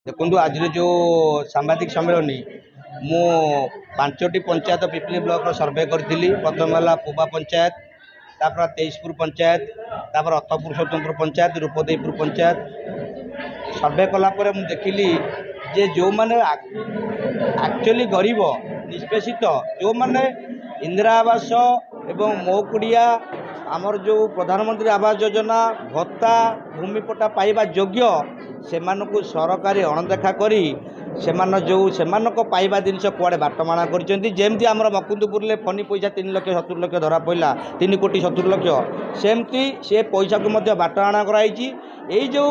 देखो आज जो सांबादिक सम्मेलन मु 5टी पंचायत पिपली ब्लॉक सर्वे करी। प्रथम है पुबा पंचायत, तापर तेईसपुर पंचायत, तापर अथपुर स्वतंत्र पंचायत, रूपदेईपुर पंचायत सर्वे कलापर मुझे देखिली जे जो माने एक्चुअली गरीब निष्पेषित जो माने इंदिरा आवास एवं मो कुड़िया आमर जो प्रधानमंत्री आवास योजना भत्ता भूमिपट्टा पाइबा योग्य से सरकारी अणदेखा करी से पाइबा जिनस कुआड़े बाटमाणा करमती आमर मकुंदपुर फनी पैसा 3 लाख 70 लाख धरा पड़ा 3 कोटी 70 लाख सेमती से पैसा को बाटमाणा कराई। यही जो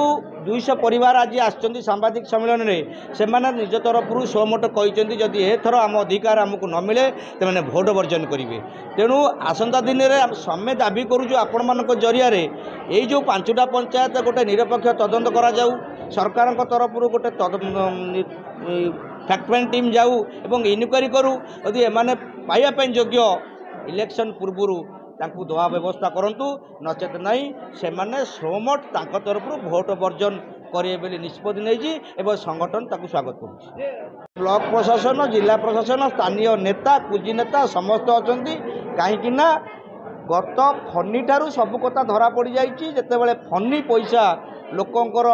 200 परिवार आज आसचंदी सांबादिक सम्मेलन में से निज तरफ स्वमत कहते जदि एथर आम अधिकार आमको न मिले तो मैंने भोट वर्जन करेंगे। तेणु आसंता दिन में समेत दाबी करूँ आपण मान जरिया यही जो 5टा पंचायत गोटे निरपेक्ष तदंत करा जाऊ, सरकार तरफ गोटे फैक्ट फाइंड टीम जाऊ एवं इनक्वारी करूँ यदि एमाने पाइबा योग्य इलेक्शन पूर्व तांकु दवा व्यवस्था करंतु नचेत नहीं से स्वमत तांको तरफ भोट वर्जन करेंगे बोली निष्पत्ति नहीं एवं संगठन ताकु स्वागत कर। ब्लॉक प्रशासन, जिला प्रशासन, स्थानीय नेता, पूंजी नेता समस्त अच्छा कहीं गत फनी ठारू सब कथा धरा पड़ जाइए। जितेबाला फनी पैसा लोकंकर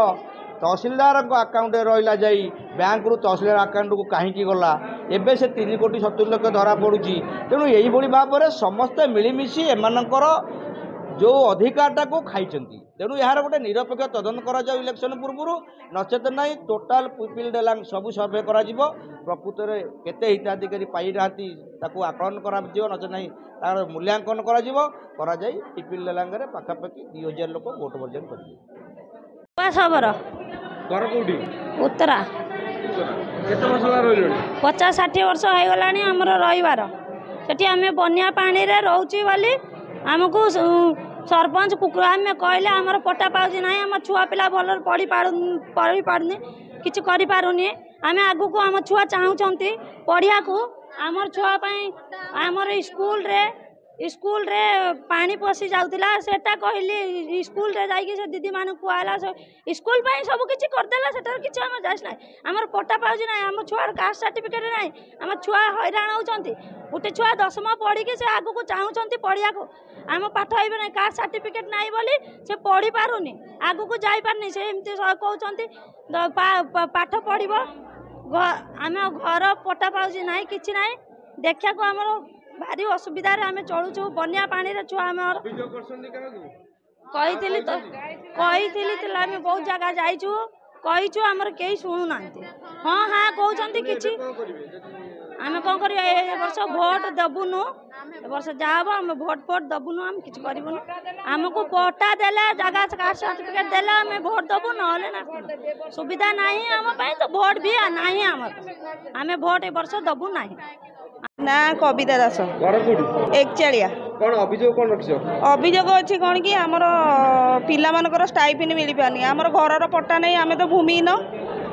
तहसिलदार आकाउंट रहा जाई बैंक रु तहसिलदार आकाउंट को कहीं गला एबे से 3 कोटी 70 लाख धरा पड़ुची। तेणु यही भाव में समस्ते मिलमिशी एमानकर जो अधिकारटा को खाई। तेणु यार गोटे निरपेक्ष तदंत करा जाऊ इलेक्शन पूर्व नचेत नहीं टोटाल पिपिल डेलांग सबू सर्वे करा जिवो प्रकृत में केते हिताधिकारी पाई नांती ताकू आकलन करा जिवो नचेत नहीं तार मूल्यांकन करा जिवो करा जाई पिपिल डेलांग रे पाखापाखि 2000 लोक भोट वर्जन करिवे। घर कोठी उत्तरा केते वर्ष रहिलनी 50-60 वर्ष हो गलानी हमर रहिबार सेठी हमें बन्या पानी रे रहउची वाली हमको सरपंच कुकुर हमें कहले हमर पट्टा पाउजी नाही हम छुआ पिला भल पढ़ी पारनी किछि करि पारुनी हमें आगु को हम छुआ चाहूचंती पढ़िया को हमर छुआ पई हमर स्कूल रे पानी पसी जाउतिला सेटा कहली स्कूल रे जाई से दीदी मान कुआला स्कूल पई सब किछि कर देला सेटा किछि हम जाइस नै हमर पट्टा पाउजी नै हम छुआर कास्ट सर्टिफिकेट नै हम छुआ हैरान होचंती गोटे छुआ 10मा पढ़ी के से आगु को चाहूचंती पढ़िया को हम पाठ होइबे नै कास्ट सर्टिफिकेट नै बोली से पढ़ी पारुनी आगु को जाई पारनी से एमती कहउचंती पाठ पढ़िबो हम घर पट्टा पाउजी नै किछि नै देखिया को हमर भारी असुविधा रे हमें चलुचु बन्या पानी रे छुआ हमर कहिथिली तो हमें बहुत जगह जाइछु कहिछु हमर केही सुनु नांती हां हां कहउचंती किछि हमें कोन करियो ए वर्ष वोट दबुनु ए वर्ष जाबो हम वोट दबुनु हम किछि करबुनु हमको पट्टा देला जगह कास्ट सर्टिफिकेट देला हम वोट दबु नले ना सुविधा नाही हम पई तो वोट भी नाही हमर हमें वोट ए वर्ष दबु नाही ना कविता दास घर कोठी एकचालिया कोन अभियोग कोन रखियो अभियोग अछि कोन कि हमर पिला मानकर स्टाइपेंड मिली पानी हमर घरर पट्टा नहीं आमे तो भूमिहीन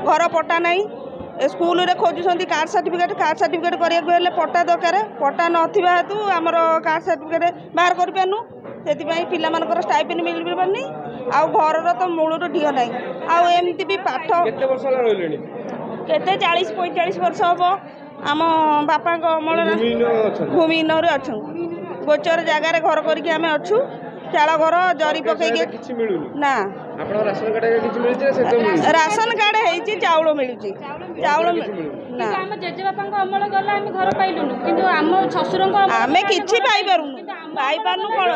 घर पट्टा नहीं स्कूल रे खोजुछंती कास्ट सर्टिफिकेट करिया हेले पट्टा दरकार पट्टा नथिबा हेतु हमर कास्ट सर्टिफिकेट बाहर कर पानु सेति पई पिला मानकर स्टाइपेंड मिली पानी आ घरर तो मूलर ढियो नहीं आ एमती भी पाठ केते वर्ष रहलेनी केते 40-45 वर्ष हबो आम बापा अमल भूमिहीन अच्छु गोचर जगार घर करके आम अच्छु चाल घर जरी पकईकि ना राशन कार्ड है चाउल मिलूँ चाउल ना जेजेबापा अमल गला आम घर पाइलुनु किंतु आम शशुर आम कि पाइपारनु कौन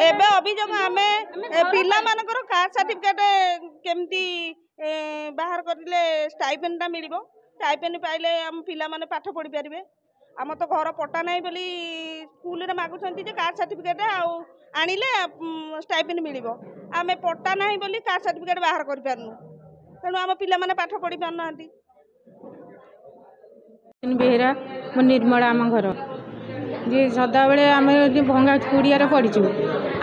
एबे अभियोग आम पिला मानकर कास्ट सर्टिफिकेट केमती बाहर करले स्टाइपेंडटा मिलिबो स्टाइपेंड पाइले आम पिला माने पाठ पढ़ी पारे आम तो घर पट्टा नहीं बोली स्कूल रे मागुछंती जे कास्ट सर्टिफिकेट आनिले स्टाइपेंड मिलिबो आमे पट्टा नहीं बोली कास्ट सर्टिफिकेट बाहर कर पारनु तेणु आम पिला माने पाठ पढ़ी पारनांती। बेहरा मो निर्मला आम घर जे सदा बेले आम भंगा कुड़िया पड़ीचु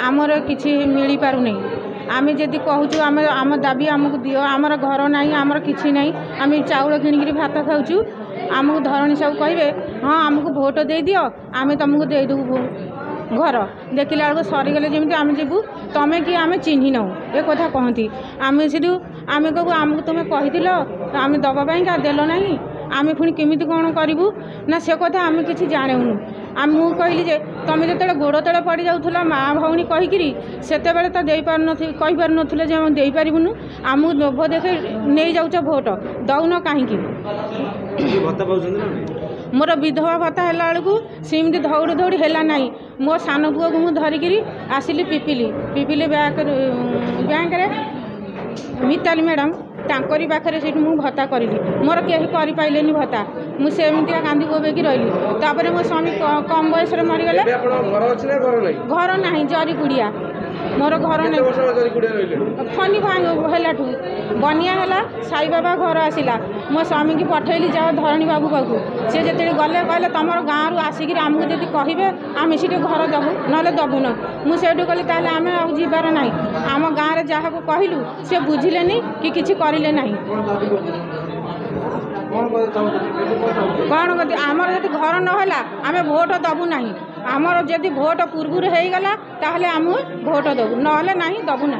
आमर किसी मिल पार नहीं आमे जदि कहूँ आम दाबी आमको दियो आमर घर नहीं आमर किसी नहीं आम चाउल किणिक भात खाऊँ आमको धरणी सब कहे हाँ आमको भोट दे दियो आमे तुमको देदेबू घर देखला बेलू सरीगले जमी आम जीवु तमें कि आम चिन्ह नौ ए कथा कहती आम से आम कहू आमको तुम्हें कही आम दबापाई का देल ना आम पुणी केमी कौन करूँ ना से कथा आम कि जाणुनु आम मु कहली जे तुम जो गोड़ तले पड़ जाऊला माँ भौणी कहीकि से तो दे पार नथिले जे हम दे पारूनु आमको लोभ देखे नहीं जाऊच भोट दौन कहीं मोर विधवा भत्ता है बेलू सेमती दौड़ी दौड़ी है ना मो सान पुआ को मुझे धरिकी आसिली पिपिली बैंक मिताली मैडम तांकरी पाखे से भत्ता करी मोर कहीं करपारे भत्ता मुझे कांदी गोबेकी रही तापर मो स्वामी कम बयस मरीगले घर ना जरी कुड़िया मोर घर फनी भांगू बनिया है साई बाबा घर आसला मो स्वामी की पठेली जाओ धरणी बाबू पाखु सी जो गले कहले तुम गाँव रु आसिक आमको जब कहे आम से घर दबू ना दबुन मुझे कहली ताल आम आबार ना आम गाँव में जहाँ को कहलु सी बुझिले कि किसी करें ना कौन करती आमर जब घर नहला आम भोट दबू ना आमर जब भोट पूर्व हो गला ताहले आम भोट दबू ना दबू ना।